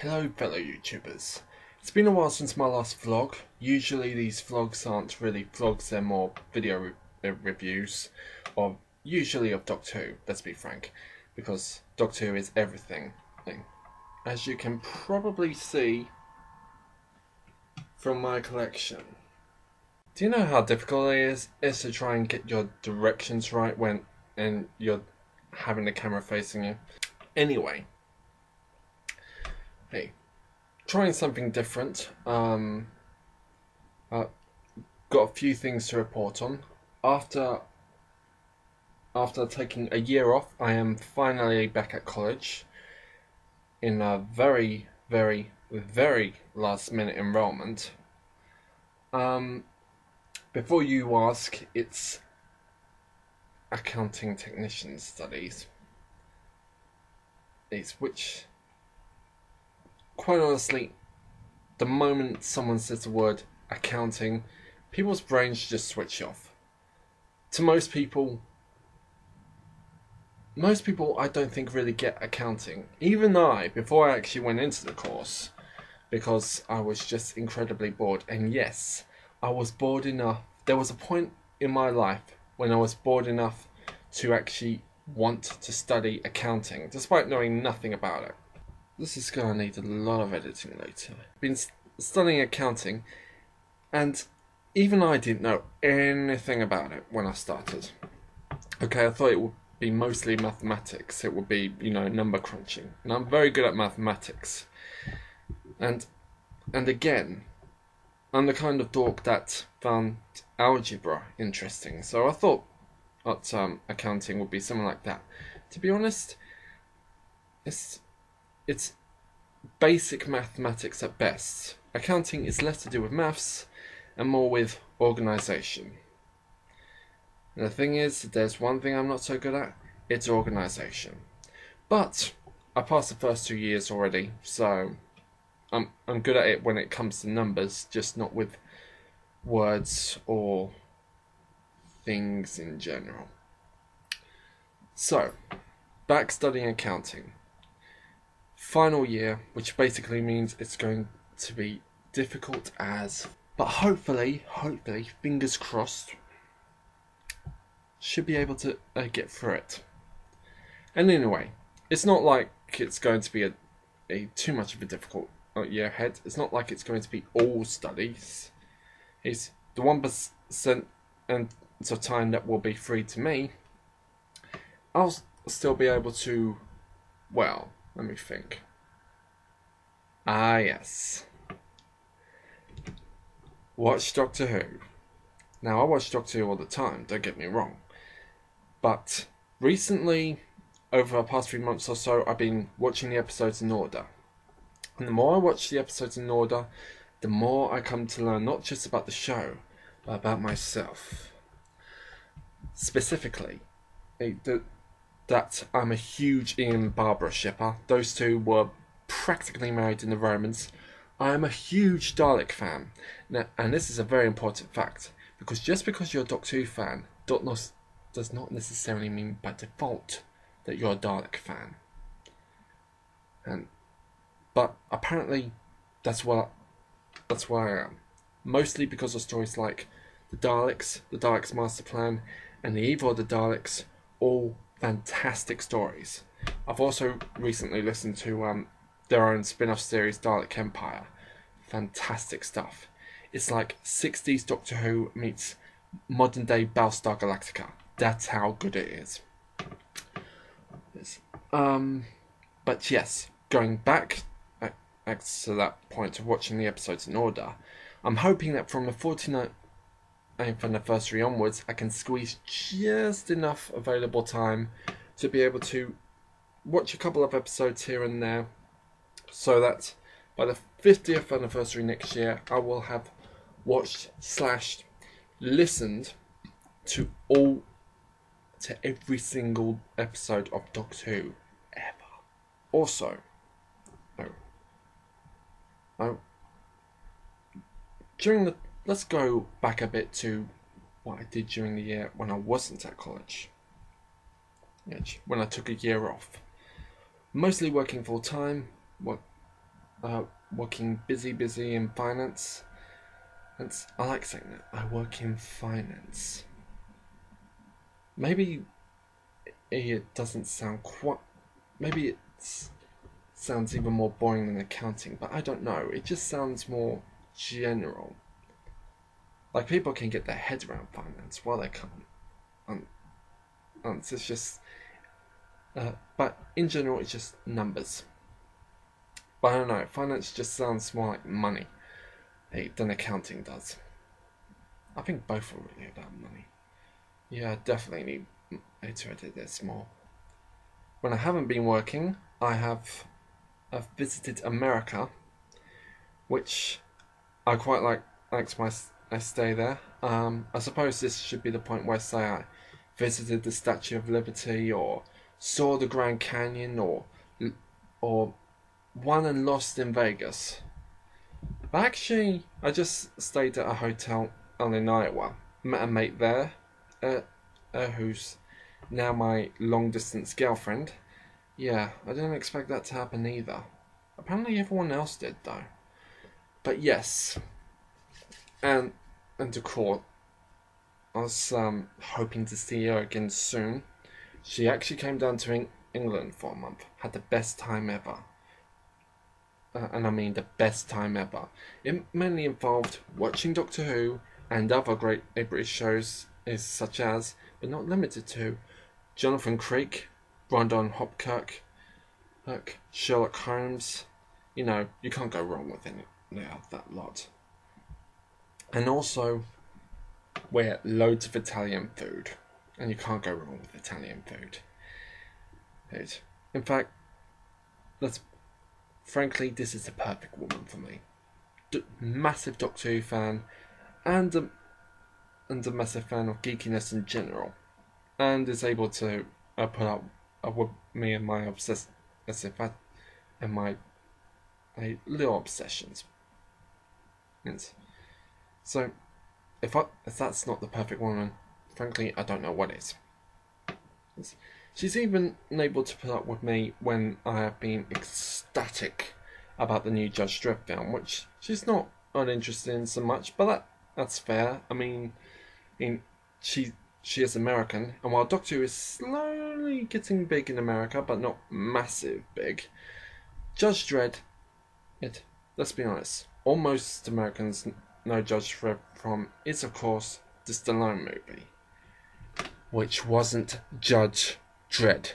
Hello fellow YouTubers. It's been a while since my last vlog. Usually these vlogs aren't really vlogs, they're more video reviews, or usually of Doctor Who, let's be frank, because Doctor Who is everything. As you can probably see from my collection. Do you know how difficult it is to try and get your directions right when you're having the camera facing you? Anyway. Hey, trying something different. Got a few things to report on. After taking a year off, I am finally back at college in a very, very, very last minute enrollment. Before you ask, it's accounting technician studies. Which, quite honestly, the moment someone says the word accounting, people's brains just switch off. To most people I don't think really get accounting. Even I, before I actually went into the course, because I was just incredibly bored. And yes, I was bored enough. There was a point in my life when I was bored enough to actually want to study accounting, despite knowing nothing about it. This is going to need a lot of editing later. I've been studying accounting, and even I didn't know anything about it when I started. Okay, I thought it would be mostly mathematics. It would be, number crunching. And I'm very good at mathematics. And again, I'm the kind of dork that found algebra interesting. So I thought that accounting would be something like that. To be honest, it's basic mathematics at best. Accounting is less to do with maths and more with organisation. And the thing is, there's one thing I'm not so good at, it's organisation. But I passed the first 2 years already, so I'm good at it when it comes to numbers, just not with words or things in general. So, back studying accounting. Final year, which basically means it's going to be difficult as, but hopefully, fingers crossed, should be able to get through it. And anyway, it's not like it's going to be a too much of a difficult year ahead. It's not like it's going to be all studies. It's the 1% and of time that will be free to me. I'll still be able to, well, let me think. Ah, yes. Watch Doctor Who. Now, I watch Doctor Who all the time, don't get me wrong. But recently, over the past 3 months or so, I've been watching the episodes in order. And the more I watch the episodes in order, the more I come to learn not just about the show, but about myself. Specifically, that I'm a huge Ian and Barbara shipper. Those two were practically married in the Romans. I am a huge Dalek fan. Now, and this is a very important fact, because just because you're a Doctor Who fan does not necessarily mean by default that you're a Dalek fan. But apparently that's where I am. Mostly because of stories like the Daleks' Master Plan, and the Evil of the Daleks, all fantastic stories. I've also recently listened to their own spin-off series, Dalek Empire. Fantastic stuff. It's like 60s Doctor Who meets modern day Battlestar Galactica. That's how good it is. But yes, going back to that point of watching the episodes in order, I'm hoping that from the 49th anniversary onwards, I can squeeze just enough available time to be able to watch a couple of episodes here and there, so that by the 50th anniversary next year, I will have watched / listened to every single episode of Doctor Who ever. Also, let's go back a bit to what I did during the year when I wasn't at college. When I took a year off. Mostly working full time, working busy in finance. I like saying that. I work in finance. Maybe it doesn't sound quite. Maybe it sounds even more boring than accounting, but I don't know. It just sounds more general. Like people can get their heads around finance, while they can't. It's just. But in general, it's just numbers. But I don't know. Finance just sounds more like money than accounting does. I think both are really about money. Yeah, I definitely need to edit this more. When I haven't been working, I've visited America, which I quite liked my stay there. I suppose this should be the point where, say, I visited the Statue of Liberty, or saw the Grand Canyon, or won and lost in Vegas. But actually, I just stayed at a hotel in Iowa. Met a mate there, who's now my long-distance girlfriend. Yeah, I didn't expect that to happen either. Apparently everyone else did, though. But yes, and of course, I was hoping to see her again soon. She actually came down to England for a month. Had the best time ever. And I mean the best time ever. It mainly involved watching Doctor Who and other great British shows, such as, but not limited to, Jonathan Creek, Brandon Hopkirk, Sherlock Holmes. You know, you can't go wrong with any of that lot. And also, we ate loads of Italian food, and you can't go wrong with Italian food. In fact, frankly, this is the perfect woman for me. Massive Doctor Who fan, and a massive fan of geekiness in general, and is able to put up with me and my my little obsessions. And so, if that's not the perfect woman, frankly, I don't know what is. She's even able to put up with me when I have been ecstatic about the new Judge Dredd film, which she's not uninterested in so much, but that's fair. I mean, she is American, and while Doctor Who is slowly getting big in America, but not massive big, Judge Dredd, let's be honest, all most Americans know Judge Dredd from is, of course, the Stallone movie, which wasn't Judge Dredd.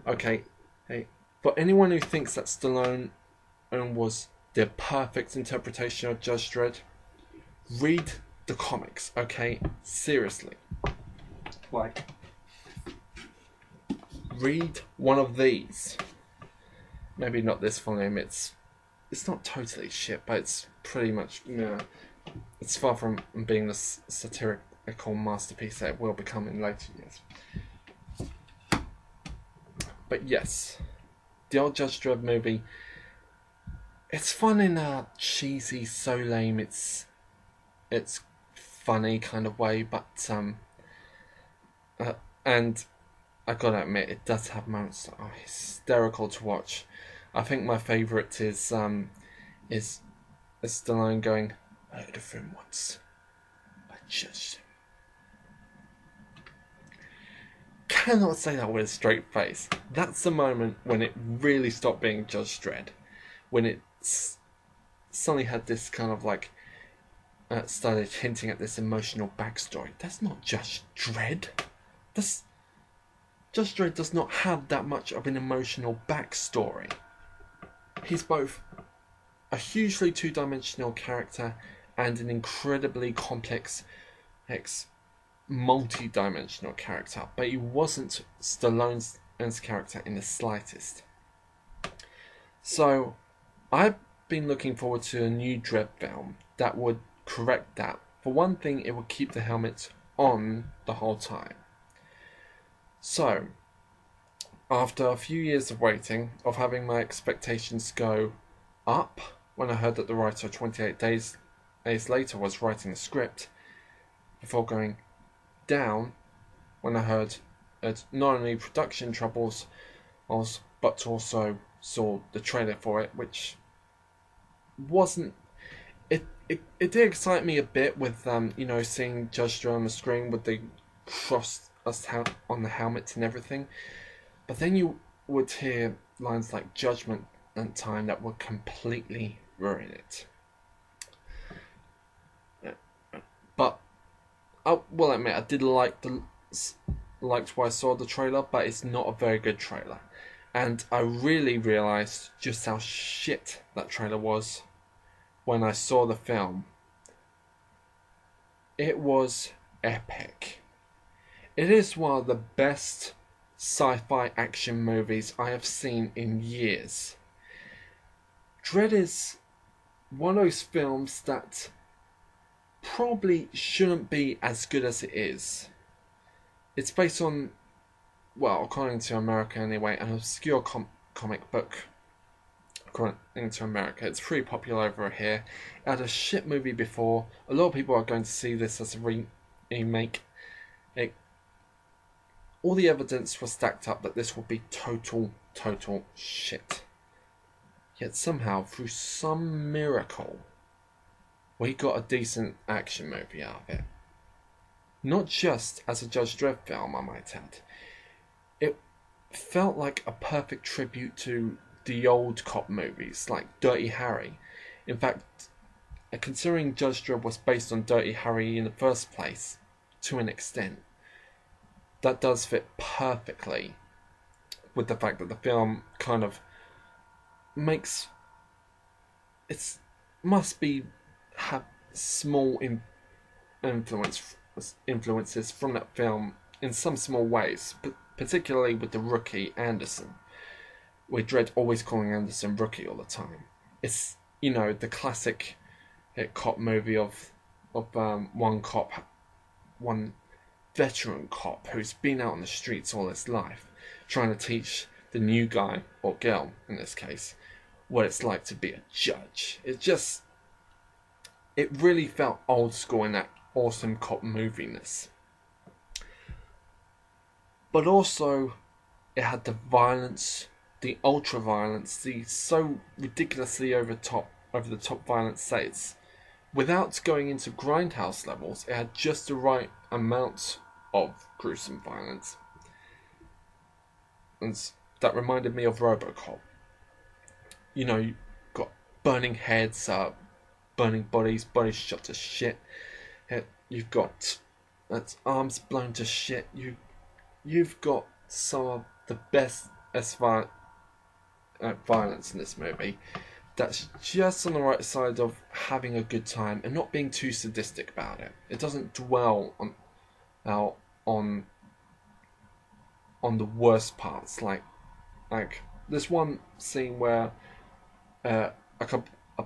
Okay, hey, for anyone who thinks that Stallone was the perfect interpretation of Judge Dredd, read the comics, okay? Seriously. Like, read one of these. Maybe not this volume, it's not totally shit, but it's pretty much, it's far from being the satirical masterpiece that it will become in later years. But yes, the old Judge Dredd movie, it's fun in a cheesy, so lame, it's funny kind of way, but and I gotta admit, it does have moments that are hysterical to watch. I think my favourite is Stallone going, "I heard of him once, I judged him." Cannot say that with a straight face. That's the moment when it really stopped being Judge Dredd, when it suddenly had this kind of like started hinting at this emotional backstory. That's not Judge Dredd. Judge Dredd does not have that much of an emotional backstory. He's both a hugely two-dimensional character and an incredibly complex, multi-dimensional character, but he wasn't Stallone's character in the slightest. So, I've been looking forward to a new Dredd film that would correct that. For one thing, it would keep the helmet on the whole time. So, after a few years of waiting, of having my expectations go up, when I heard that the writer 28 days later was writing the script, before going down when I heard that not only production troubles but also saw the trailer for it, which wasn't. It did excite me a bit with seeing Judge Dredd on the screen with the cross on the helmets and everything, but then you would hear lines like "Judgment" and "Time" that would completely ruin it. But I will admit I did liked what I saw the trailer, but it's not a very good trailer, and I really realised just how shit that trailer was when I saw the film. It was epic. It is one of the best sci-fi action movies I have seen in years. Dredd is one of those films that probably shouldn't be as good as it is. It's based on, well, according to America anyway, an obscure comic book. According to America, it's pretty popular over here. It had a shit movie before. A lot of people are going to see this as a remake. All the evidence was stacked up that this would be total shit. Yet somehow, through some miracle, we got a decent action movie out of it. Not just as a Judge Dredd film, I might add. It felt like a perfect tribute to the old cop movies, like Dirty Harry. In fact, considering Judge Dredd was based on Dirty Harry in the first place, to an extent, that does fit perfectly with the fact that the film kind of makes have small influences from that film in some small ways, but particularly with the rookie Anderson, with Dredd always calling Anderson rookie all the time. It's the classic cop movie of one veteran cop who's been out on the streets all his life, trying to teach the new guy, or girl in this case, what it's like to be a judge. It really felt old school in that awesome cop moviness. But also, it had the violence, the ultra violence, the so ridiculously over the top violence states. Without going into grindhouse levels, it had just the right amount of gruesome violence. And that reminded me of RoboCop. You got burning heads, burning bodies shot to shit. You've got arms blown to shit. You've got some of the best violence in this movie. That's just on the right side of having a good time and not being too sadistic about it. It doesn't dwell on the worst parts. Like there's one scene where a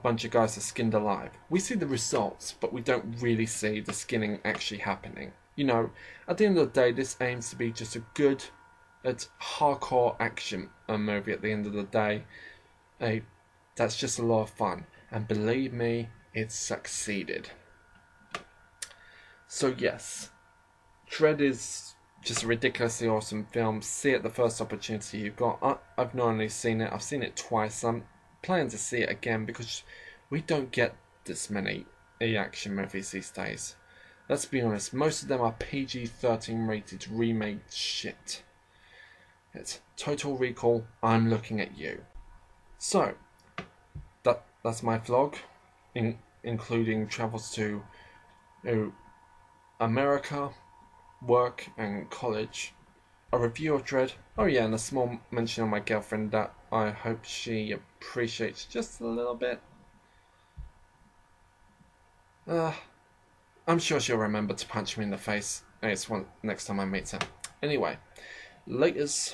bunch of guys are skinned alive. We see the results, but we don't really see the skinning actually happening. At the end of the day, this aims to be just a good, hardcore action movie. At the end of the day, that's just a lot of fun, and believe me, it's succeeded. So yes, Dredd is just a ridiculously awesome film. See it the first opportunity you've got. I've not only seen it, I've seen it twice. I'm planning to see it again because we don't get this many action movies these days. Let's be honest, most of them are PG-13 rated remade shit. It's Total Recall, I'm looking at you. So, that's my vlog, including travels to America, work and college, a review of Dredd, oh yeah, and a small mention on my girlfriend that I hope she appreciates just a little bit. I'm sure she'll remember to punch me in the face next time I meet her. Anyway, laters.